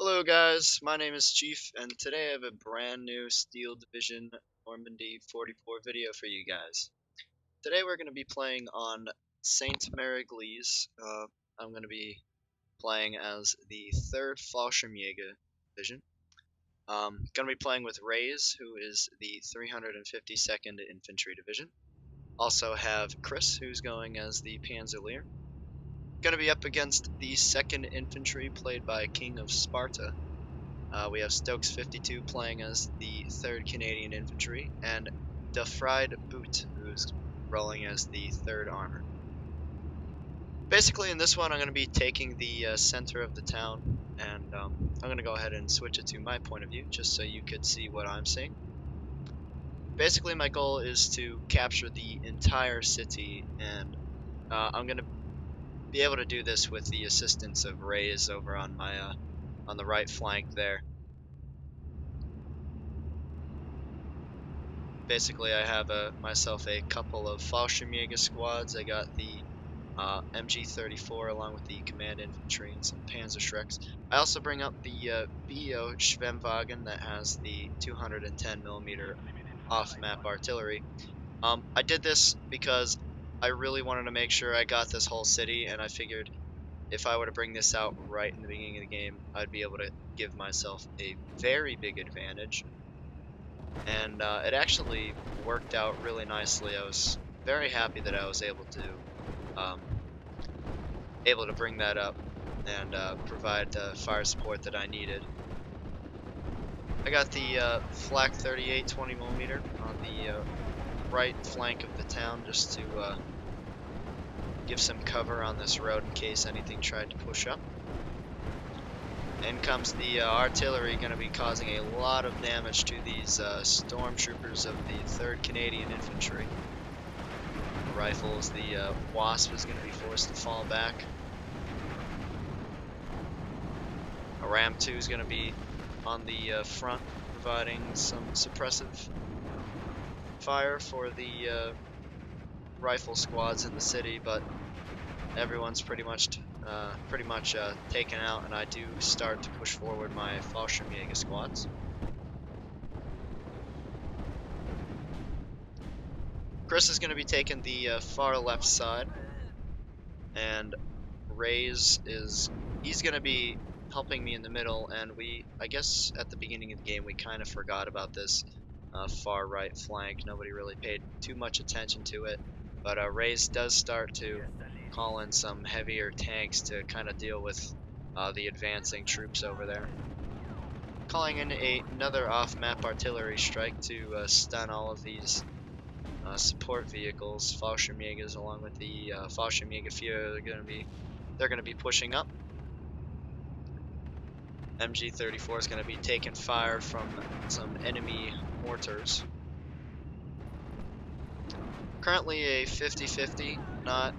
Hello guys, my name is Chief, and today I have a brand new Steel Division Normandy 44 video for you guys. Today we're going to be playing on Sainte-Mère-Église. I'm going to be playing as the 3rd Fallschirmjäger Division. Going to be playing with Rays, who is the 352nd Infantry Division. Also have Chris, who's going as the Panzerleer. Going to be up against the 2nd Infantry, played by King of Sparta. We have Stokes 52 playing as the 3rd Canadian Infantry, and De Fried Boot, who's rolling as the 3rd Armor. Basically, in this one, I'm going to be taking the center of the town, and I'm going to go ahead and switch it to my point of view, just so you could see what I'm seeing. Basically, my goal is to capture the entire city, and I'm going to be able to do this with the assistance of Rays over on my on the right flank there. Basically, I have myself a couple of Fallschirmjäger squads. I got the MG-34 along with the command infantry and some Panzerschrecks. I also bring up the BO Schwemmwagen that has the 210mm off-map artillery. I did this because I really wanted to make sure I got this whole city, and I figured if I were to bring this out right in the beginning of the game, I'd be able to give myself a very big advantage. And it actually worked out really nicely. I was very happy that I was able to bring that up and provide the fire support that I needed. I got the Flak 38 20mm on the right flank of the town just to give some cover on this road in case anything tried to push up. In comes the artillery, going to be causing a lot of damage to these stormtroopers of the 3rd Canadian Infantry. The rifles, the Wasp is going to be forced to fall back. A Ram 2 is going to be on the front, providing some suppressive fire for the rifle squads in the city, but everyone's pretty much taken out, and I do start to push forward my Fallschirmjäger squads. Chris is going to be taking the far left side, and Rays he's going to be helping me in the middle, and I guess at the beginning of the game we kind of forgot about this far right flank. Nobody really paid too much attention to it, but Rays does start to call in some heavier tanks to kind of deal with the advancing troops over there. Calling in another off-map artillery strike to stun all of these support vehicles, Fallschirmjägers, along with the Fallschirmjägerführer. They're gonna be pushing up. MG-34 is gonna be taking fire from some enemy mortars. Currently a 50-50, not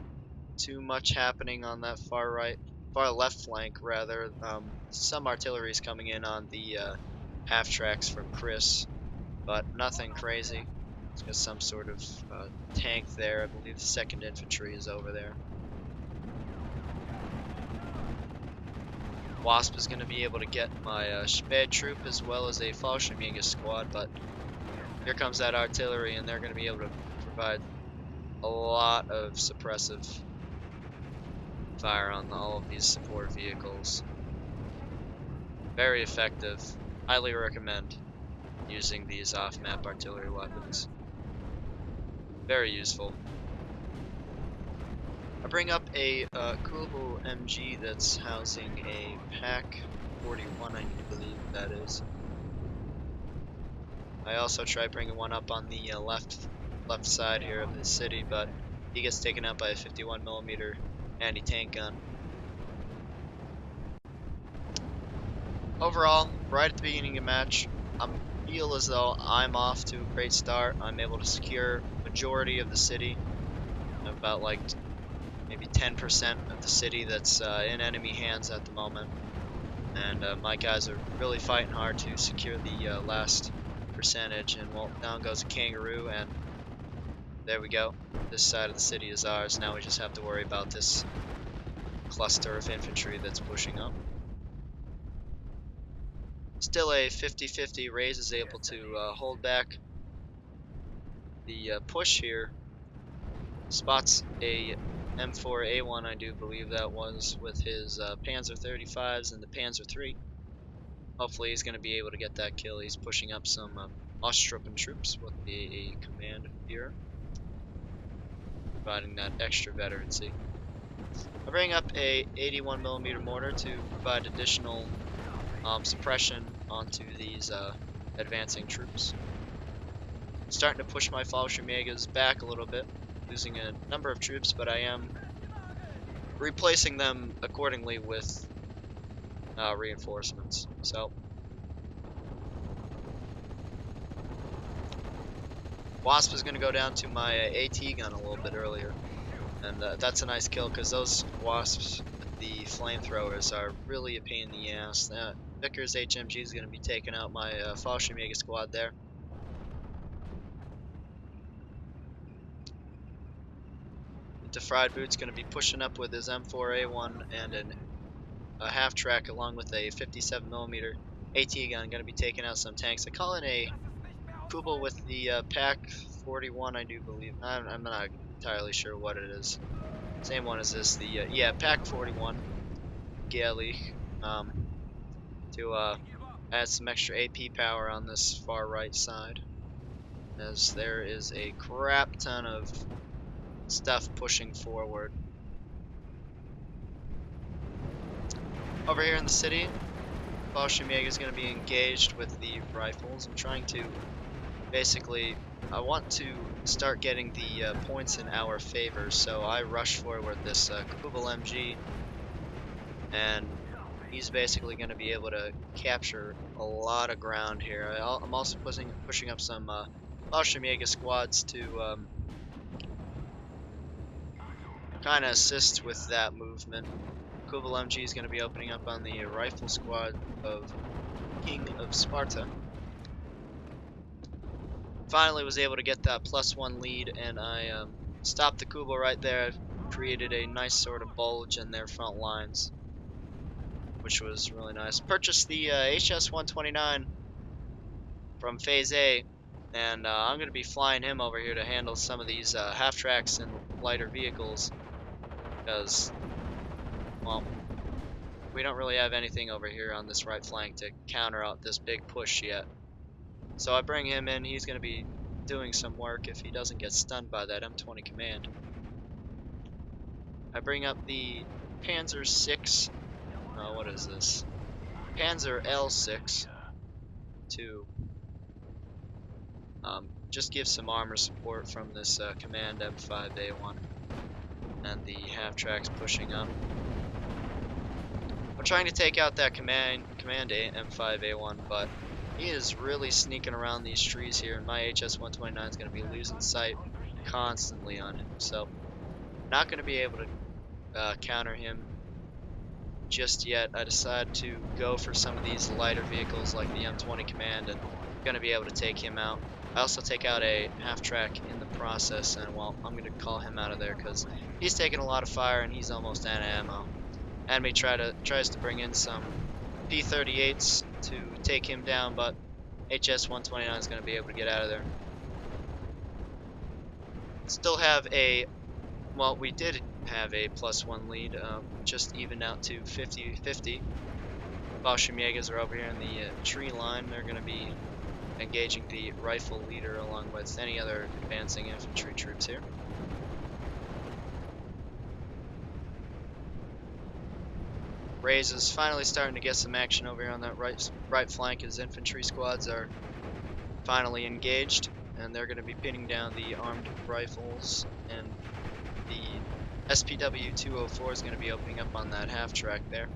too much happening on that far left flank rather. Some artillery is coming in on the half tracks from Chris, but nothing crazy. It's got some sort of tank there. I believe the 2nd Infantry is over there. Wasp is going to be able to get my Sped troop as well as a Fallschirmjäger squad, but here comes that artillery, and they're going to be able to provide a lot of suppressive fire on all of these support vehicles. Very effective. Highly recommend using these off-map artillery weapons. Very useful. I bring up a Kubu MG that's housing a Pack 41, I believe that is. I also try bringing one up on the left side here of the city, but he gets taken out by a 51mm anti-tank gun. Overall, right at the beginning of the match, I feel as though I'm off to a great start. I'm able to secure majority of the city, about like maybe 10% of the city that's in enemy hands at the moment, and my guys are really fighting hard to secure the last percentage. And well, down goes a Kangaroo, and there we go. This side of the city is ours. Now we just have to worry about this cluster of infantry that's pushing up. Still a 50-50. Rays is able to hold back the push here. Spots a M4A1, I do believe that was, with his Panzer 35s and the Panzer 3. Hopefully he's going to be able to get that kill. He's pushing up some Osttroppen troops with a command here, providing that extra veterancy. I bring up a 81mm mortar to provide additional suppression onto these advancing troops. Starting to push my Fallschirmjägers back a little bit, losing a number of troops, but I am replacing them accordingly with reinforcements. So Wasp is going to go down to my AT gun a little bit earlier, and that's a nice kill because those Wasps with the flamethrowers are really a pain in the ass. Vickers HMG is going to be taking out my Fallschirmjäger squad there. The Fried Boot's going to be pushing up with his M4A1 and a half track along with a 57mm AT gun, going to be taking out some tanks. I call it a Kubel with the Pack 41, I do believe. I'm not entirely sure what it is. Same one as this. Yeah, Pack 41 Gaelic, to add some extra AP power on this far right side, as there is a crap ton of stuff pushing forward. Over here in the city, Fallschirmjäger is going to be engaged with the rifles. I'm trying to basically, I want to start getting the points in our favor, so I rush forward this Kubel MG, and he's basically going to be able to capture a lot of ground here. I'm also pushing up some Fallschirmjäger squads to kind of assist with that movement. Kubel MG is going to be opening up on the rifle squad of King of Sparta. Finally was able to get that +1 lead, and I stopped the Kubel right there. Created a nice sort of bulge in their front lines, which was really nice. Purchased the HS-129 from Phase A, and I'm going to be flying him over here to handle some of these half-tracks and lighter vehicles, because, well, we don't really have anything over here on this right flank to counter out this big push yet. So I bring him in. He's going to be doing some work if he doesn't get stunned by that M20 command. I bring up the Panzer 6, what is this? Panzer L6 to just give some armor support from this command M5A1 and the half tracks pushing up. I'm trying to take out that command M5A1, but he is really sneaking around these trees here, and my HS-129 is going to be losing sight constantly on him. So, not going to be able to counter him just yet. I decided to go for some of these lighter vehicles like the M20 Command, and going to be able to take him out. I also take out a half-track in the process, and well, I'm going to call him out of there because he's taking a lot of fire and he's almost out of ammo. Enemy tries to bring in some P-38s to take him down, but HS-129 is going to be able to get out of there. Still have a, well, we did have a +1 lead, just even out to 50-50. Fallschirmjägers are over here in the tree line. They're going to be engaging the rifle leader along with any other advancing infantry troops here. Rays is finally starting to get some action over here on that right flank. His infantry squads are finally engaged, and they're going to be pinning down the armed rifles, and the SPW-204 is going to be opening up on that half track there.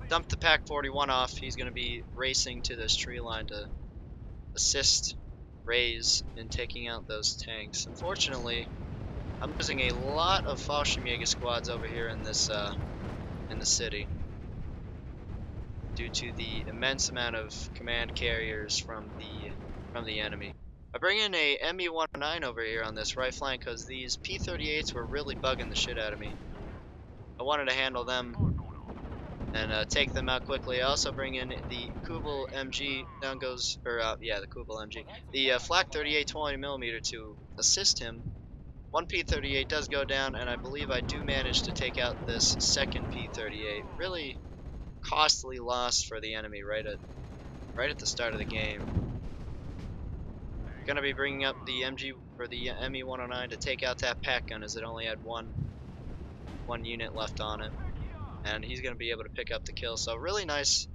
Dumped the Pack 41 off. He's going to be racing to this tree line to assist Rays in taking out those tanks. Unfortunately, I'm losing a lot of Fallschirmjäger squads over here in this in the city due to the immense amount of command carriers from the enemy. I bring in a ME-109 over here on this right flank because these P-38s were really bugging the shit out of me. I wanted to handle them and take them out quickly. I also bring in the Kubel MG. Down goes, or yeah, the Kubel MG. The Flak 38 20mm to assist him. One P-38 does go down, and I believe I do manage to take out this second P-38. Really costly loss for the enemy right at the start of the game. Gonna be bringing up the MG or the ME-109 to take out that pack gun, as it only had one unit left on it, and he's gonna be able to pick up the kill. So really nice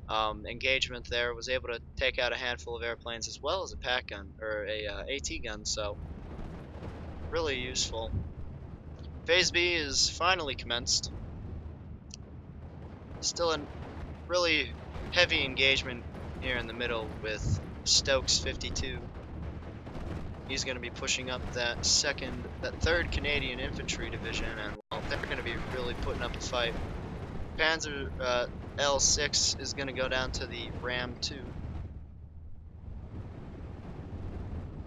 engagement there. Was able to take out a handful of airplanes as well as a pack gun or a AT gun. So really useful. Phase B is finally commenced. Still in really heavy engagement here in the middle with Stokes 52. He's going to be pushing up that third Canadian Infantry Division, and well, they're going to be really putting up a fight. Panzer L6 is going to go down to the Ram 2.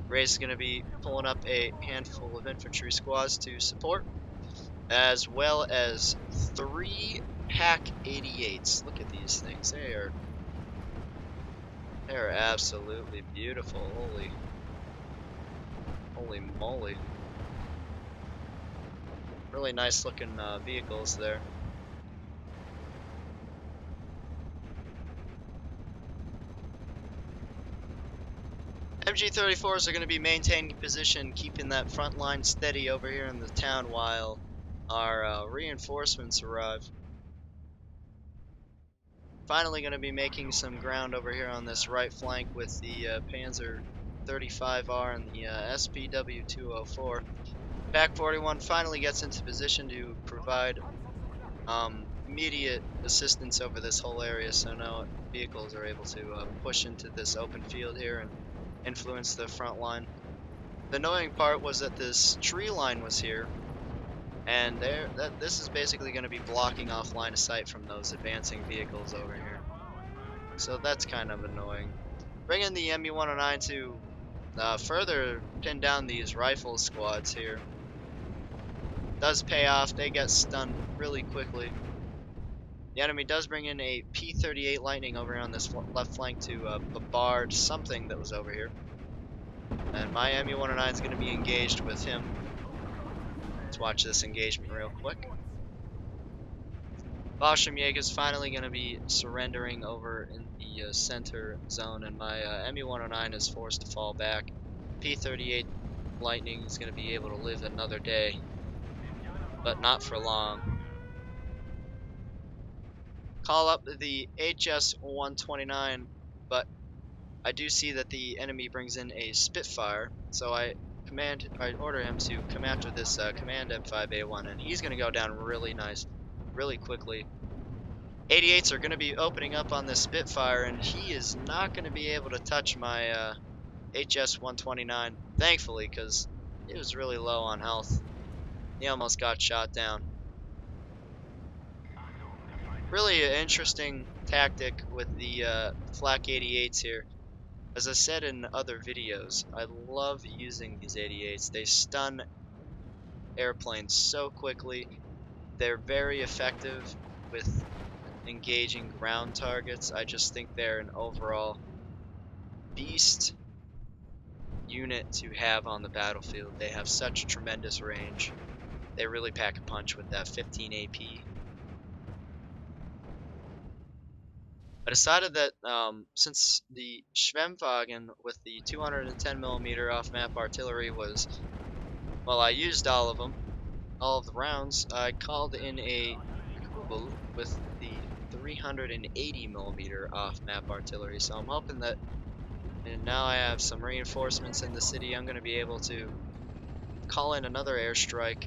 Ray's is going to be pulling up a handful of infantry squads to support, as well as 3 Pack 88s. Look at these things. They are absolutely beautiful. Holy moly. Really nice looking vehicles there. MG-34s are going to be maintaining position, keeping that front line steady over here in the town while our reinforcements arrive. Finally going to be making some ground over here on this right flank with the Panzer 35R and the SPW-204. Pack 41 finally gets into position to provide immediate assistance over this whole area, so now vehicles are able to push into this open field here and influence the front line. The annoying part was that this tree line was here, and this is basically going to be blocking off line of sight from those advancing vehicles over here. So that's kind of annoying. Bring in the ME-109 to further pin down these rifle squads here. Does pay off. They get stunned really quickly. The enemy does bring in a P-38 Lightning over on this left flank to bombard something that was over here. And my ME-109 is going to be engaged with him. Let's watch this engagement real quick. Fallschirmjäger is finally going to be surrendering over in the center zone, and my ME-109 is forced to fall back. P-38 Lightning is going to be able to live another day, but not for long. Call up the HS-129, but I do see that the enemy brings in a Spitfire, so I order him to come after this Command M5A1, and he's going to go down really nice, really quickly. 88s are going to be opening up on this Spitfire, and he is not going to be able to touch my HS-129, thankfully, because he was really low on health. He almost got shot down. Really an interesting tactic with the Flak 88s here. As I said in other videos, I love using these 88s. They stun airplanes so quickly. They're very effective with engaging ground targets. I just think they're an overall beast unit to have on the battlefield. They have such tremendous range. They really pack a punch with that 15 AP. I decided that since the Schwemmwagen with the 210mm off-map artillery was, well, I used all of them, all of the rounds, I called in a Kubel with the 380mm off-map artillery. So I'm hoping that, and now I have some reinforcements in the city, I'm going to be able to call in another airstrike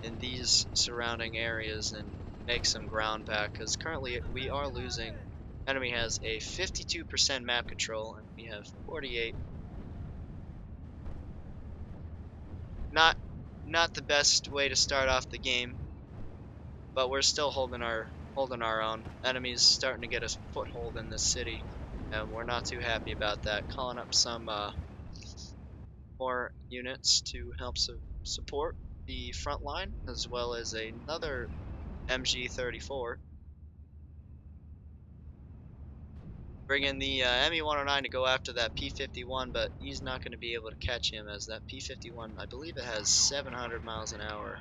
in these surrounding areas and make some ground back, because currently we are losing. Enemy has a 52% map control, and we have 48. Not the best way to start off the game, but we're still holding our own. Enemy's starting to get a foothold in this city, and we're not too happy about that. Calling up some more units to help support the front line, as well as another MG-34. Bring in the ME-109 to go after that P-51, but he's not going to be able to catch him as that P-51, I believe it has 700 miles an hour,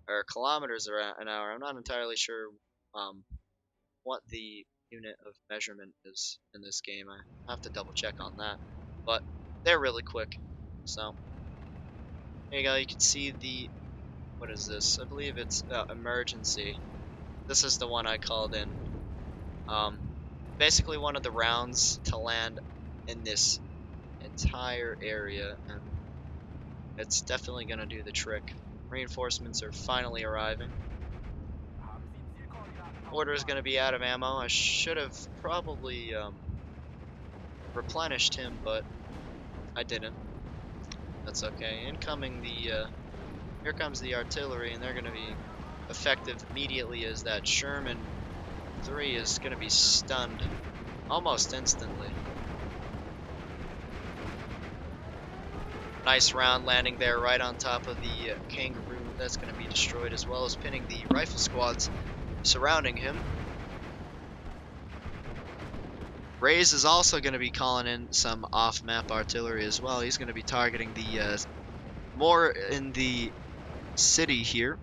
or kilometers an hour. I'm not entirely sure um, what the unit of measurement is in this game. I have to double check on that, but they're really quick. So there you go. You can see the, what is this? I believe it's emergency. This is the one I called in. Basically one of the rounds to land in this entire area, and it's definitely gonna do the trick. Reinforcements are finally arriving. Order is gonna be out of ammo. I should have probably replenished him, but I didn't. That's okay. Incoming the here comes the artillery, and they're gonna be effective immediately as that Sherman 3 is gonna be stunned almost instantly. Nice round landing there right on top of the Kangaroo. That's going to be destroyed, as well as pinning the rifle squads surrounding him. Reyes is also going to be calling in some off-map artillery as well. He's going to be targeting the more in the city here.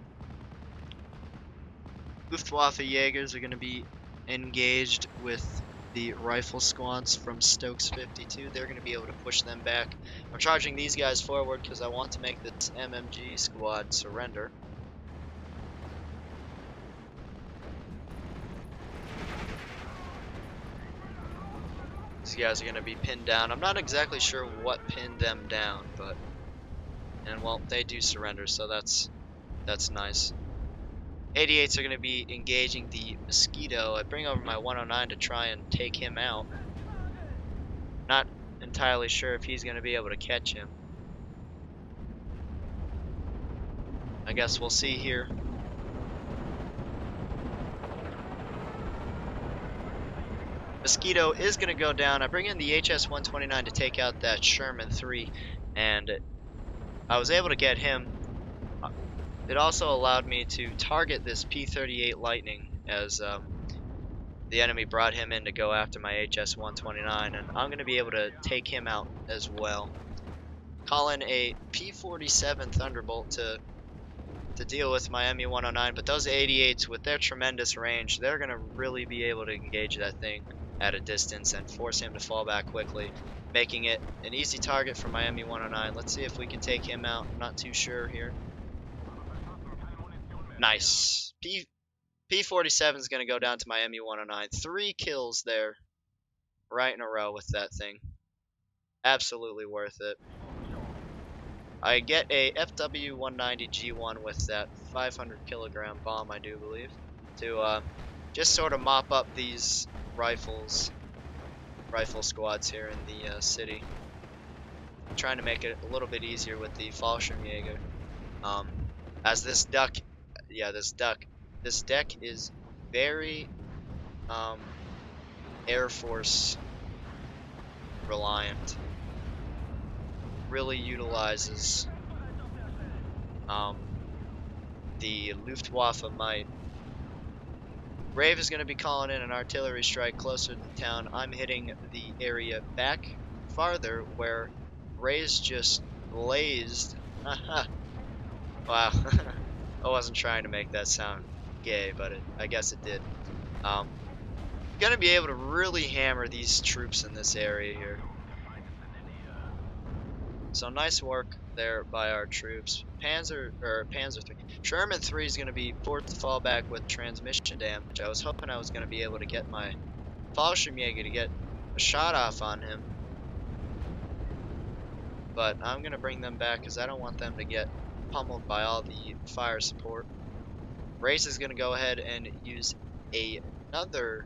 Luftwaffe Jaegers are going to be engaged with the rifle squads from Stokes 52. They're going to be able to push them back. I'm charging these guys forward because I want to make this MMG squad surrender. These guys are going to be pinned down. I'm not exactly sure what pinned them down, but, and well, they do surrender, so that's nice. 88s are going to be engaging the Mosquito. I bring over my 109 to try and take him out. Not entirely sure if he's going to be able to catch him. I guess we'll see here. Mosquito is going to go down. I bring in the HS-129 to take out that Sherman 3, and I was able to get him. It also allowed me to target this P-38 Lightning as the enemy brought him in to go after my HS-129, and I'm going to be able to take him out as well. Call in a P-47 Thunderbolt to deal with my ME-109, but those 88s, with their tremendous range, they're going to really be able to engage that thing at a distance and force him to fall back quickly, making it an easy target for my ME-109. Let's see if we can take him out. I'm not too sure here. Nice. P-47 is going to go down to my ME-109. 3 kills there, right in a row with that thing. Absolutely worth it. I get a FW-190G1 with that 500 kilogram bomb, I do believe, to just sort of mop up these rifle squads here in the city. I'm trying to make it a little bit easier with the Fallschirmjäger. As this deck is very Air Force reliant. Really utilizes the Luftwaffe might. Rave is going to be calling in an artillery strike closer to the town. I'm hitting the area back farther where Ray's just blazed. Wow. I wasn't trying to make that sound gay, but I guess it did. Gonna be able to really hammer these troops in this area here. So nice work there by our troops. Panzer 3. Sherman 3 is going to be forced to fall back with transmission damage. I was hoping I was going to be able to get my Fallschirmjäger to get a shot off on him, but I'm going to bring them back because I don't want them to get pummeled by all the fire support. Race is going to go ahead and use another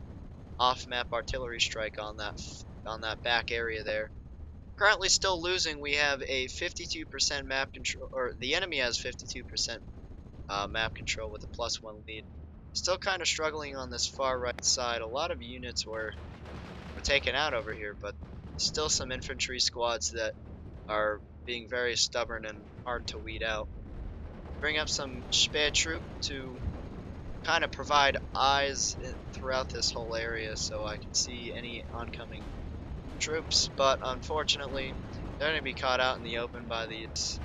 off-map artillery strike on that back area there. Currently still losing. We have a 52% map control, or the enemy has 52% map control with a +1 lead. Still kind of struggling on this far right side. A lot of units were taken out over here, but still some infantry squads that are being very stubborn and hard to weed out. Bring up some Spähtroop to kind of provide eyes throughout this whole area so I can see any oncoming troops, but unfortunately they're going to be caught out in the open by these.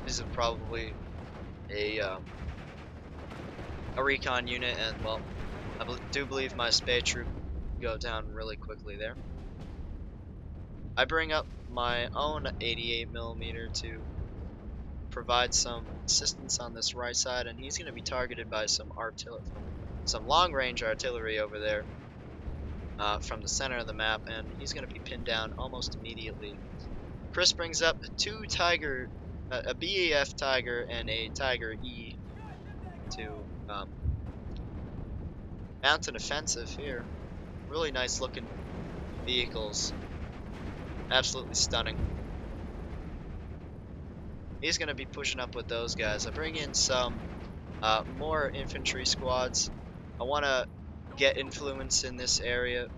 This is probably a recon unit, and well, I do believe my spay troop go down really quickly there. I bring up my own 88mm to provide some assistance on this right side, and he's going to be targeted by some long-range artillery over there from the center of the map, and he's going to be pinned down almost immediately. Chris brings up two Tiger, a BAF Tiger and a Tiger E to mount an offensive here. Really nice looking vehicles. Absolutely stunning. He's going to be pushing up with those guys. I bring in some more infantry squads. I want to get influence in this area,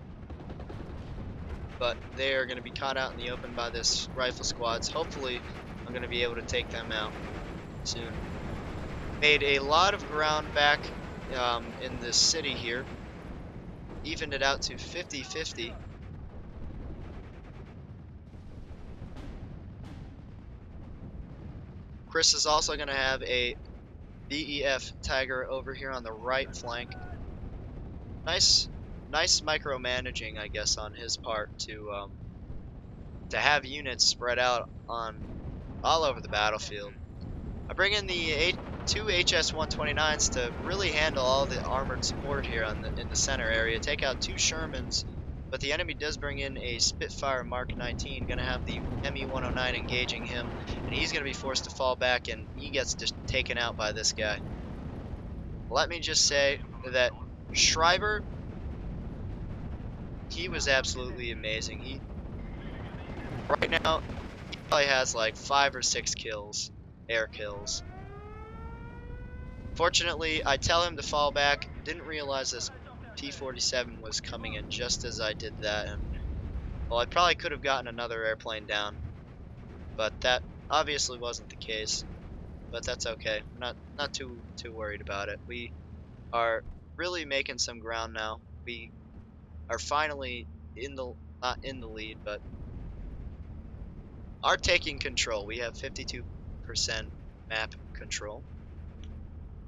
but they are going to be caught out in the open by this rifle squads. Hopefully I'm going to be able to take them out soon. Made a lot of ground back in this city here. Evened it out to 50-50. Chris is also going to have a BEF Tiger over here on the right flank. Nice micromanaging, I guess, on his part to have units spread out on all over the battlefield. I bring in the two HS-129s to really handle all the armored support here in the center area. Take out two Shermans, but the enemy does bring in a Spitfire Mark 19. Going to have the ME-109 engaging him, and he's going to be forced to fall back, and he gets just taken out by this guy. Let me just say that Schreiber, he was absolutely amazing. Right now, he probably has like 5 or 6 kills, air kills. Fortunately, I tell him to fall back. Didn't realize this P-47 was coming in just as I did that, and well, I probably could have gotten another airplane down, but that obviously wasn't the case. But that's okay. I'm not too worried about it. We are really making some ground now. We are finally not in the lead, but are taking control. We have 52% map control.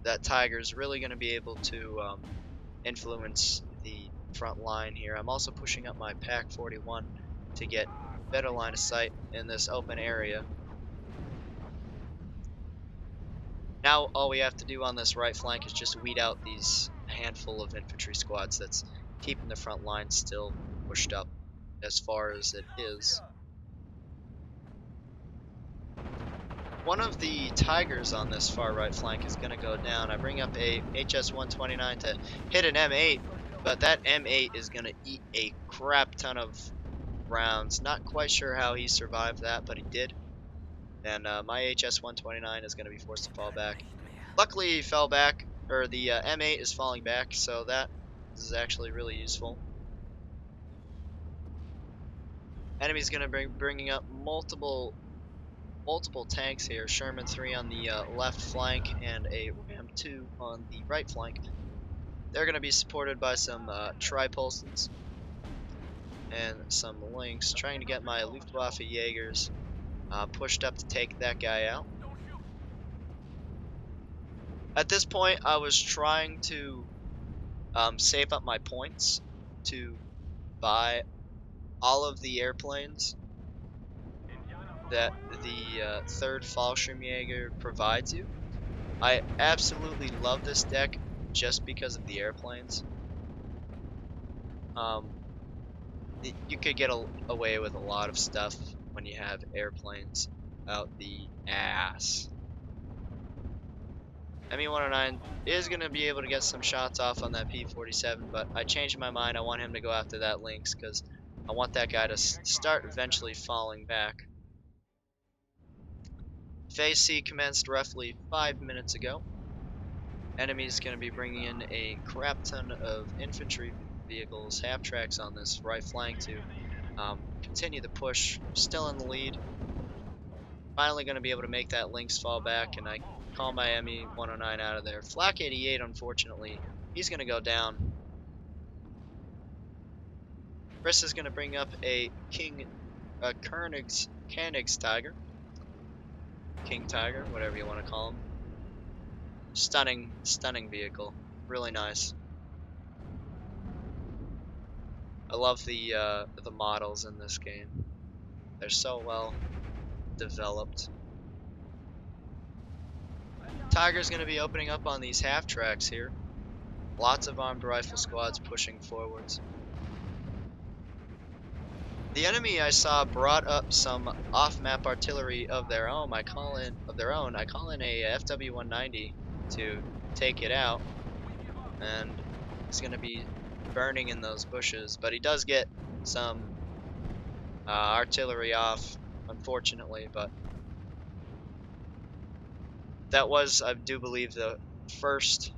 That Tiger's really going to be able to influence the front line here. I'm also pushing up my Pac 41 to get better line of sight in this open area. Now all we have to do on this right flank is just weed out these handful of infantry squads that's keeping the front line still pushed up as far as it is. One of the Tigers on this far right flank is going to go down. I bring up a HS-129 to hit an M8, but that M8 is going to eat a crap ton of rounds. Not quite sure how he survived that, but he did. And my HS-129 is going to be forced to fall back. Luckily, he fell back, or the M8 is falling back, so that is actually really useful. Enemy's going to be bringing up multiple tanks here. Sherman 3 on the left flank and a Ram 2 on the right flank. They're going to be supported by some Tripulsons and some Lynx, trying to get my Luftwaffe Jaegers pushed up to take that guy out. At this point, I was trying to save up my points to buy all of the airplanes that the 3rd Fallschirmjäger provides you. I absolutely love this deck just because of the airplanes. You could get away with a lot of stuff when you have airplanes out the ass. ME-109 is going to be able to get some shots off on that P-47, but I changed my mind. I want him to go after that Lynx because I want that guy to start eventually falling back. Phase C commenced roughly 5 minutes ago. Enemy's going to be bringing in a crap ton of infantry vehicles, half-tracks on this right flank to continue the push. Still in the lead. Finally going to be able to make that Lynx fall back, and I call my ME-109 out of there. Flak 88, unfortunately, he's going to go down. Chris is going to bring up a Koenig's Tiger. King Tiger, whatever you want to call him. Stunning vehicle. Really nice. I love the models in this game. They're so well developed. Tiger's going to be opening up on these half tracks here. Lots of armed rifle squads pushing forwards. The enemy I saw brought up some off-map artillery of their own. I call in a FW-190 to take it out, and he's going to be burning in those bushes. But he does get some artillery off, unfortunately. But that was, I do believe, the first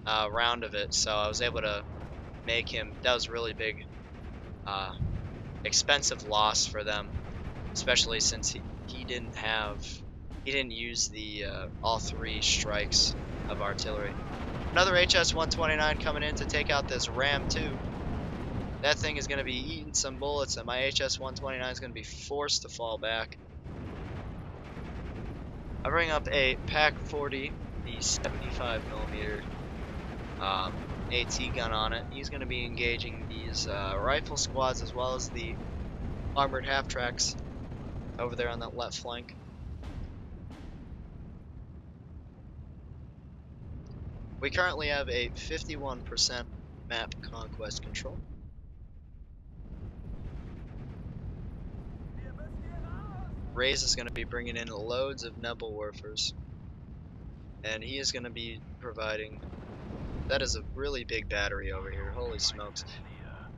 round of it, so I was able to make him. That was really big, expensive loss for them, especially since he didn't use the all three strikes of artillery. Another HS-129 coming in to take out this Ram 2. That thing is going to be eating some bullets, and my HS-129 is going to be forced to fall back. I bring up a PAC-40, the 75mm AT gun on it. He's going to be engaging these rifle squads as well as the armored half tracks over there on that left flank. We currently have a 51% map conquest control. Raze is going to be bringing in loads of Nebelwerfers, and he is going to be providing. That is a really big battery over here. Holy smokes!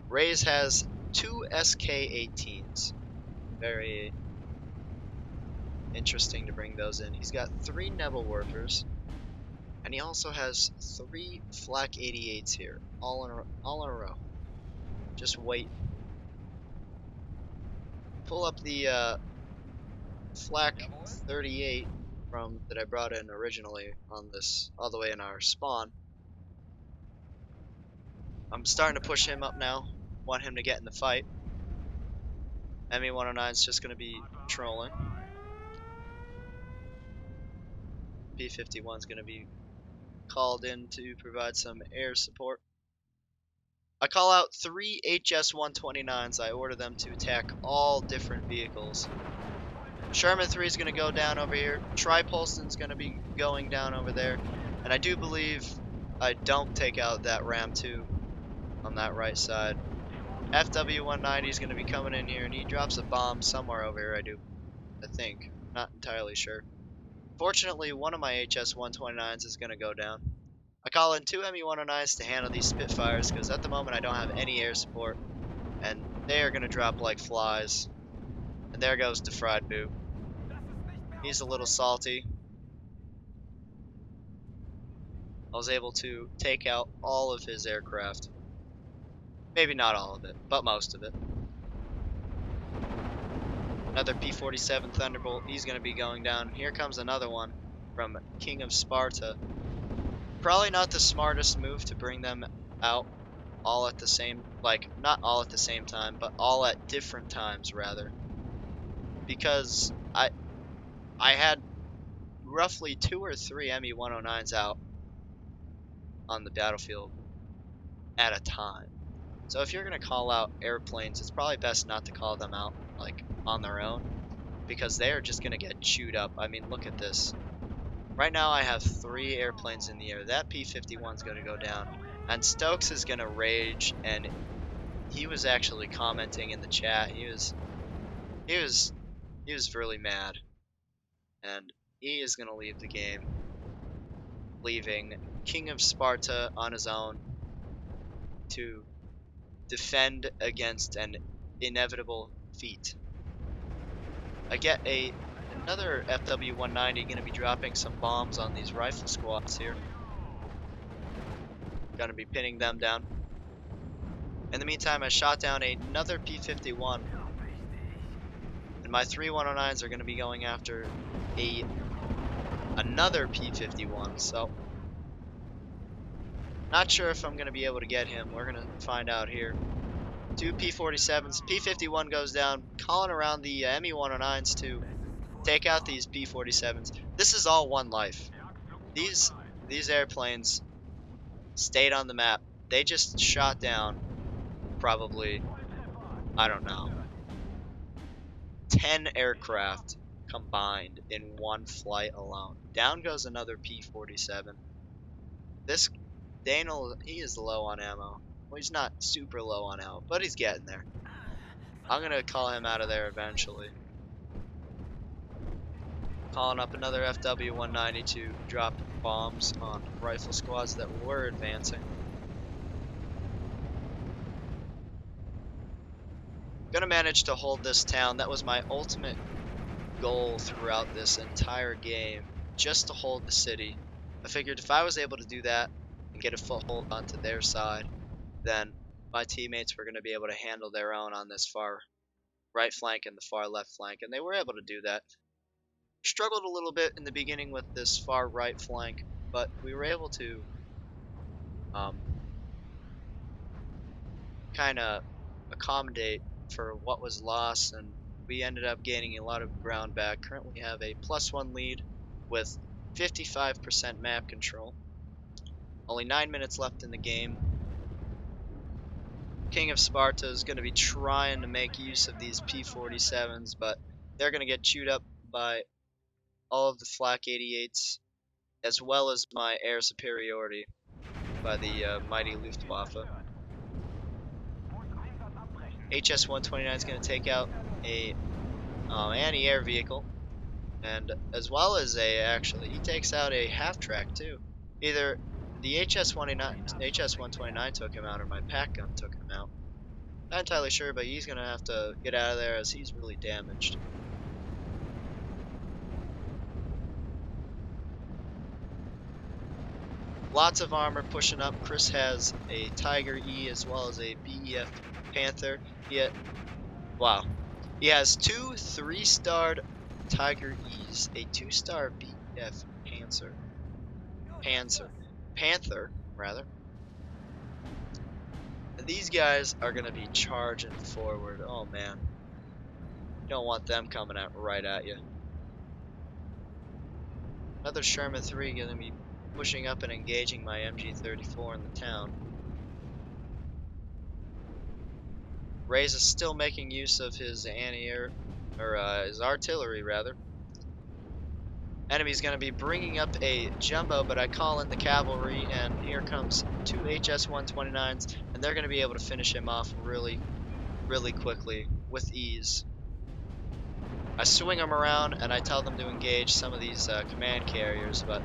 Raze has 2 SK-18s. Very interesting to bring those in. He's got 3 Nebelwerfers, and he also has 3 Flak 88s here, all in a row. Just wait. Pull up the Flak 38 that I brought in originally on this, all the way in our spawn. I'm starting to push him up now. Want him to get in the fight. ME-109 is just going to be trolling. P-51 is going to be called in to provide some air support. I call out 3 HS-129s. I order them to attack all different vehicles. Sherman 3 is going to go down over here. Tripolston's going to be going down over there. And I do believe I don't take out that Ram 2 on that right side. FW-190 is going to be coming in here, and he drops a bomb somewhere over here, I think. Not entirely sure. Fortunately, one of my HS-129s is going to go down. I call in 2 ME-109s to handle these Spitfires, because at the moment I don't have any air support, and they are going to drop like flies. And there goes the fried boot. He's a little salty. I was able to take out all of his aircraft. Maybe not all of it, but most of it. Another P-47 Thunderbolt. He's going to be going down. Here comes another one from King of Sparta. Probably not the smartest move to bring them out all at the same, not all at the same time, but all at different times rather. Because I had roughly 2 or 3 ME-109s out on the battlefield at a time. So if you're going to call out airplanes, it's probably best not to call them out on their own, because they're just going to get chewed up. I mean, look at this. Right now I have 3 airplanes in the air. That P-51 is going to go down, and Stokes is going to rage, and he was actually commenting in the chat. He was really mad, and he is going to leave the game, leaving King of Sparta on his own to defend against an inevitable feat. I get another FW-190 going to be dropping some bombs on these rifle squads here. Going to be pinning them down. In the meantime, I shot down another P-51. And my 3 109s are going to be going after a another P-51. So not sure if I'm gonna be able to get him. We're gonna find out here. Two P-47s. P-51 goes down, calling around the Me-109s to take out these P-47s. This is all one life. These airplanes stayed on the map. They just shot down probably, I don't know, 10 aircraft combined in one flight alone. Down goes another P-47. This Daniel, he is low on ammo. Well, he's not super low on ammo, but he's getting there. I'm gonna call him out of there eventually. Calling up another FW-190 to drop bombs on rifle squads that were advancing. Gonna manage to hold this town. That was my ultimate goal throughout this entire game, just to hold the city. I figured if I was able to do that and get a foothold onto their side, then my teammates were going to be able to handle their own on this far right flank and the far left flank, and they were able to do that. Struggled a little bit in the beginning with this far right flank, but we were able to kind of accommodate for what was lost, and we ended up gaining a lot of ground back. Currently have a +1 lead with 55% map control. Only 9 minutes left in the game. King of Sparta is going to be trying to make use of these P-47s, but they're going to get chewed up by all of the Flak 88s, as well as my air superiority by the mighty Luftwaffe. HS-129 is going to take out a anti-air vehicle, and as well as he takes out a half-track too. Either the HS-129 took him out, or my pack gun took him out. Not entirely sure, but he's gonna have to get out of there as he's really damaged. Lots of armor pushing up. Chris has a Tiger E as well as a BEF Panther. Wow. He has two 3-starred Tiger E's, a 2-star BEF Panther, rather. And these guys are gonna be charging forward. Oh man. You don't want them coming out right at you. Another Sherman 3 gonna be pushing up and engaging my MG-34 in the town. Reyes is still making use of his anti-air, or his artillery rather. Enemy's gonna be bringing up a jumbo, but I call in the cavalry, and here comes two HS-129s, and they're gonna be able to finish him off really, really quickly with ease. I swing them around and I tell them to engage some of these command carriers, but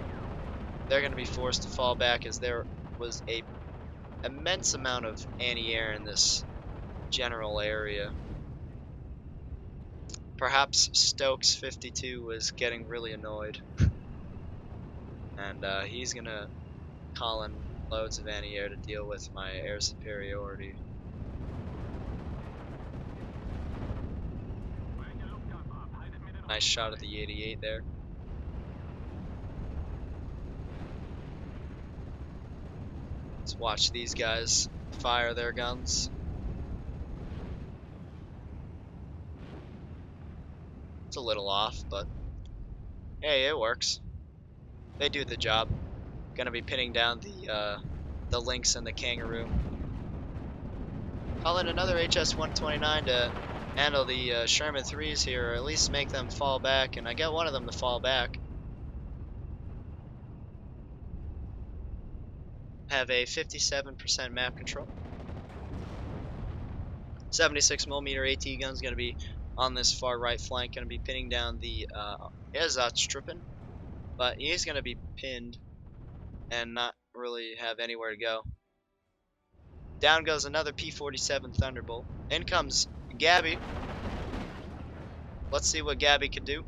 they're going to be forced to fall back as there was a immense amount of anti-air in this general area. Perhaps Stokes 52 was getting really annoyed, and he's going to call in loads of anti-air to deal with my air superiority. Nice shot at the 88 there. Let's watch these guys fire their guns. It's a little off, but hey, it works. They do the job. Gonna be pinning down the Lynx and the Kangaroo. Call in another HS-129 to handle the Sherman 3s here, or at least make them fall back, and I got one of them to fall back. Have a 57% map control. 76mm AT gun's gonna be on this far right flank, gonna be pinning down the Ersatztruppen, but he's gonna be pinned and not really have anywhere to go. Down goes another P-47 Thunderbolt. In comes Gabby. Let's see what Gabby can do.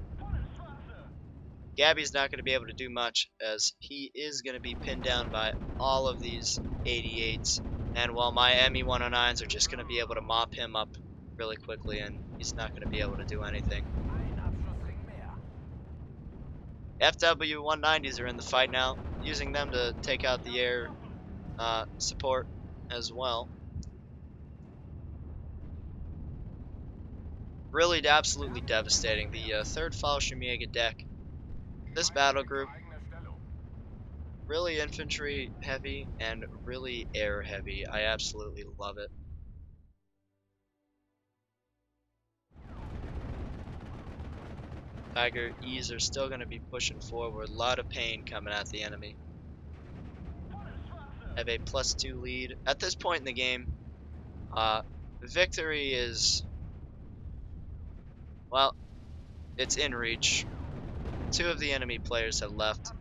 Gabby's not going to be able to do much, as he is going to be pinned down by all of these 88s. And while my Me-109s are just going to be able to mop him up really quickly, and he's not going to be able to do anything. FW-190s are in the fight now, using them to take out the air support as well. Really absolutely devastating. The 3rd Fallschirmjäger deck. This battle group, really infantry heavy and really air heavy. I absolutely love it. Tiger E's are still going to be pushing forward. A lot of pain coming at the enemy. Have a +2 lead. At this point in the game, victory is, well, it's in reach. 2 of the enemy players have left.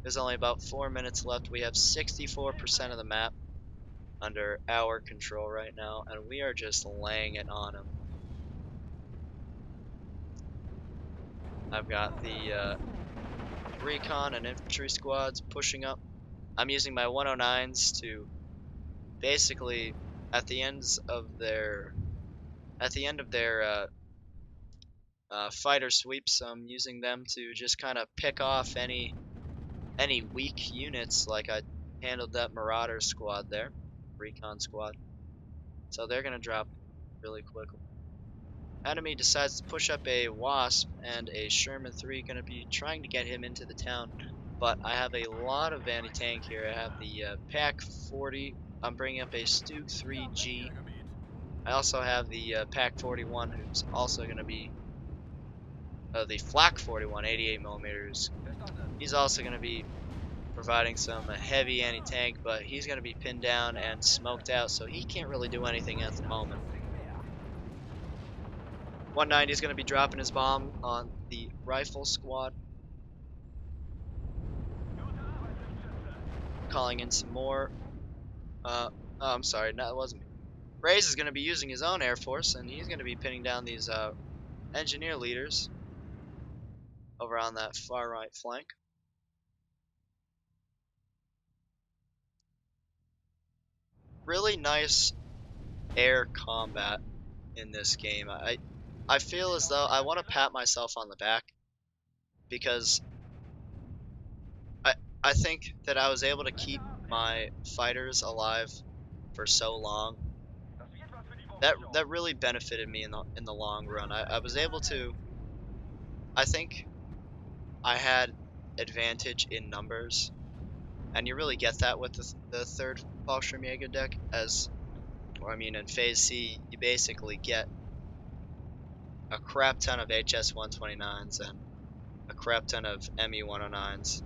There's only about 4 minutes left. We have 64% of the map under our control right now, and we are just laying it on them. I've got the recon and infantry squads pushing up. I'm using my 109s to basically at the end of their fighter sweeps. I'm using them to just kind of pick off any weak units, like I handled that Marauder squad there, recon squad. So they're gonna drop really quickly. Enemy decides to push up a Wasp and a Sherman 3, gonna be trying to get him into the town. But I have a lot of anti-tank here. I have the Pack 40. I'm bringing up a Stug 3G. I also have the Pack 41, who's also gonna be the Flak 41, 88 millimeters. He's also gonna be providing some heavy anti-tank, but he's gonna be pinned down and smoked out, so he can't really do anything at the moment. 190 is going to be dropping his bomb on the rifle squad. Calling in some more. Oh, I'm sorry, no, it wasn't me. Ray's is going to be using his own air force, and he's going to be pinning down these engineer leaders over on that far right flank. Really nice air combat in this game. I feel as though I want to pat myself on the back because I think that I was able to keep my fighters alive for so long. That really benefited me in the long run. I was able to. I think I had advantage in numbers, and you really get that with the 3rd Fallschirmjäger deck. In Phase C, you basically get a crap ton of HS-129s and a crap ton of ME-109s,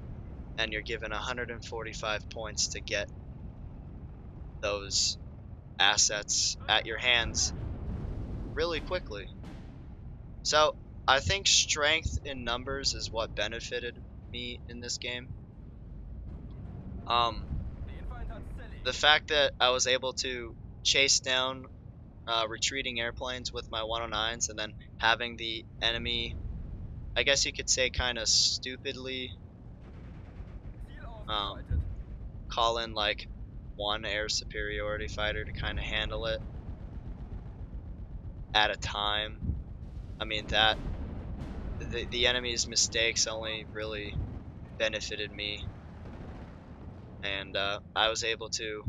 and you're given 145 points to get those assets at your hands really quickly. So I think strength in numbers is what benefited me in this game. The fact that I was able to chase down retreating airplanes with my 109s and then having the enemy, I guess you could say kind of stupidly, call in like one air superiority fighter to kind of handle it at a time. I mean, that the enemy's mistakes only really benefited me, and I was able to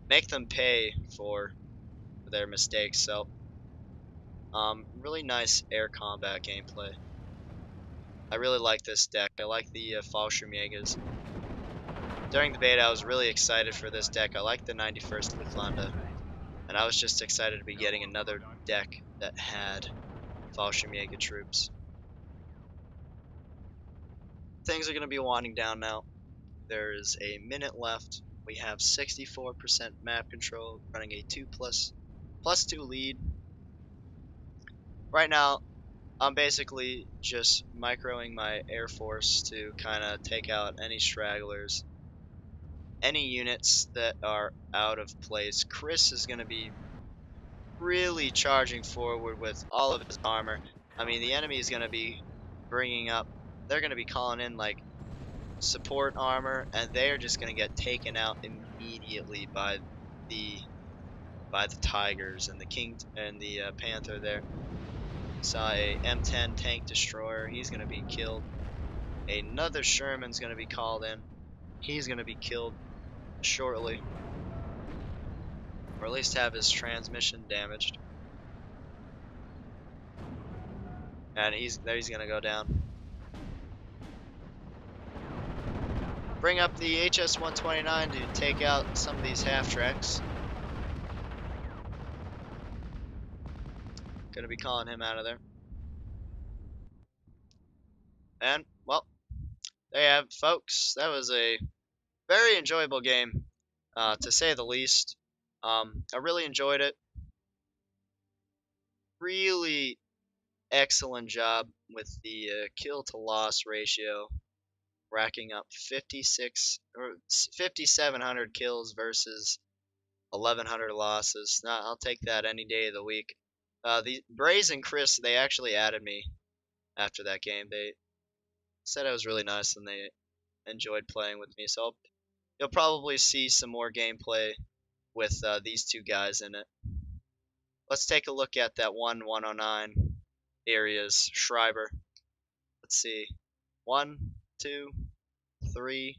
make them pay for their mistakes. So really nice air combat gameplay. I really like this deck. I like the Fallschirmjägers. During the beta, I was really excited for this deck. I like the 91st Luftwaffe, and I was just excited to be getting another deck that had Fallschirmjäger troops. Things are going to be winding down now. There is a minute left. We have 64% map control, running a +2 lead. Right now, I'm basically just microing my air force to kind of take out any stragglers, any units that are out of place. Chris is going to be really charging forward with all of his armor. I mean, the enemy is going to be bringing up, they're going to be calling in like support armor, and they're just going to get taken out immediately by the Tigers and the King and the Panther there. Saw a M10 tank destroyer. He's going to be killed. Another Sherman's going to be called in. He's going to be killed shortly, or at least have his transmission damaged. And he's going to go down. Bring up the HS-129 to take out some of these half-tracks. Gonna be calling him out of there. And, well, there you have it, folks. That was a very enjoyable game, to say the least. I really enjoyed it. Really excellent job with the kill to loss ratio, racking up 5,700 kills versus 1,100 losses. Now, I'll take that any day of the week. The Braze and Chris, they actually added me after that game. They said I was really nice and they enjoyed playing with me. So you'll probably see some more gameplay with these two guys in it. Let's take a look at that 109 areas Schreiber. Let's see. 1, 2, 3.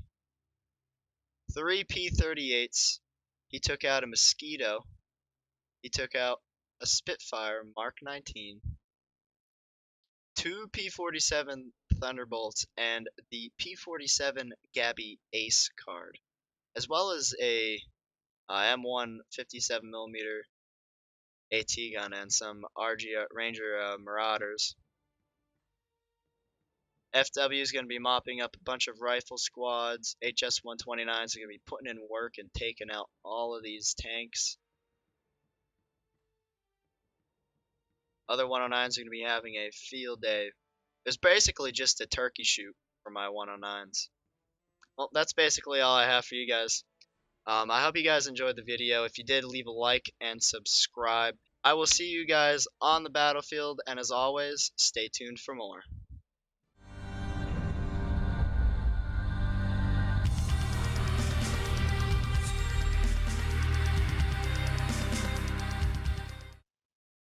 3 P-38s. He took out a Mosquito. He took out a Spitfire Mark 19. 2 P-47 Thunderbolts and the P-47 Gabby Ace card, as well as a M1 57mm AT gun and some RG Ranger Marauders. FW is going to be mopping up a bunch of rifle squads. HS-129s are going to be putting in work and taking out all of these tanks. Other 109s are going to be having a field day. It's basically just a turkey shoot for my 109s. Well, that's basically all I have for you guys. I hope you guys enjoyed the video. If you did, leave a like and subscribe. I will see you guys on the battlefield, and as always, stay tuned for more.